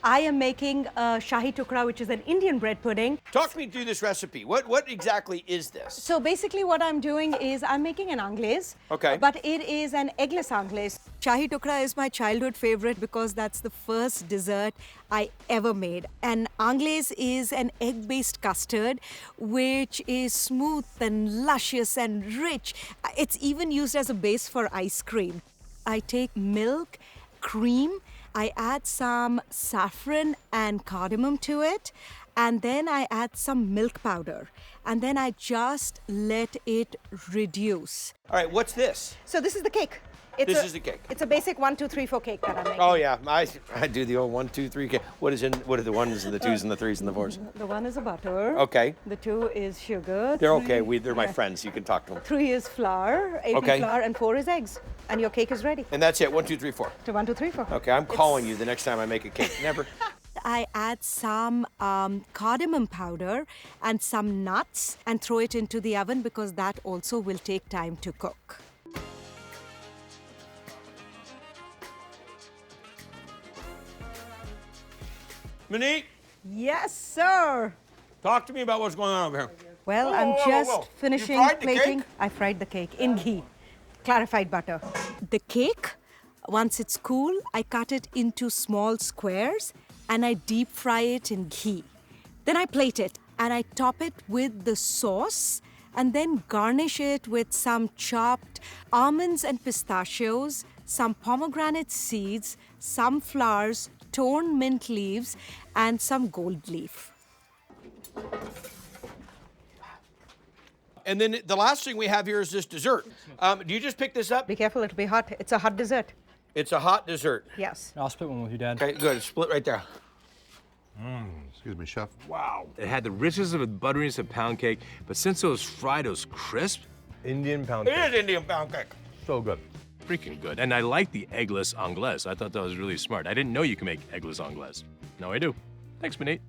I am making Shahi Tukra, which is an Indian bread pudding. Talk me through this recipe. What exactly is this? So basically what I'm doing is I'm making an anglaise. Okay. But it is an eggless anglaise. Shahi Tukra is my childhood favorite because that's the first dessert I ever made. And anglaise is an egg-based custard which is smooth and luscious and rich. It's even used as a base for ice cream. I take milk, cream, I add some saffron and cardamom to it, and then I add some milk powder, and then I let it reduce. All right, what's this? So this is the cake. This is the cake. It's a basic 1, 2, 3, 4 cake that I'm making. Oh yeah, I do the old 1, 2, 3 cake. What are the 1s and the 2s and the 3s and the 4s? The 1 is a butter. Okay. The 2 is sugar. They're okay. They're my friends. You can talk to them. 3 is flour, apron flour, and 4 is eggs. And your cake is ready. And that's it. 1, 2, 3, 4. To 1, 2, 3, 4. Okay, I'm calling you the next time I make a cake. Never. I add some cardamom powder and some nuts and throw it into the oven because that also will take time to cook. Maneet, Yes, sir. talk to me about what's going on over here. Well, Whoa, I'm whoa, just whoa. finishing You fried the making. cake? I fried the cake in ghee, clarified butter. The cake, once it's cool, I cut it into small squares and I deep fry it in ghee. Then I plate it and I top it with the sauce and then garnish it with some chopped almonds and pistachios, some pomegranate seeds, some flowers, torn mint leaves, and some gold leaf. And then the last thing we have here is this dessert. Do you just pick this up? Be careful, it'll be hot. It's a hot dessert. It's a hot dessert. Yes. I'll split one with you, Dad. Okay, good. Split right there. Excuse me, chef. Wow. It had the richness of a butteriness of pound cake, but since it was fried, it was crisp. Indian pound It cake. is Indian pound cake. So good. Freaking good. And I like the eggless anglaise. I thought that was really smart. I didn't know you could make eggless anglaise. Now I do. Thanks, Maneet.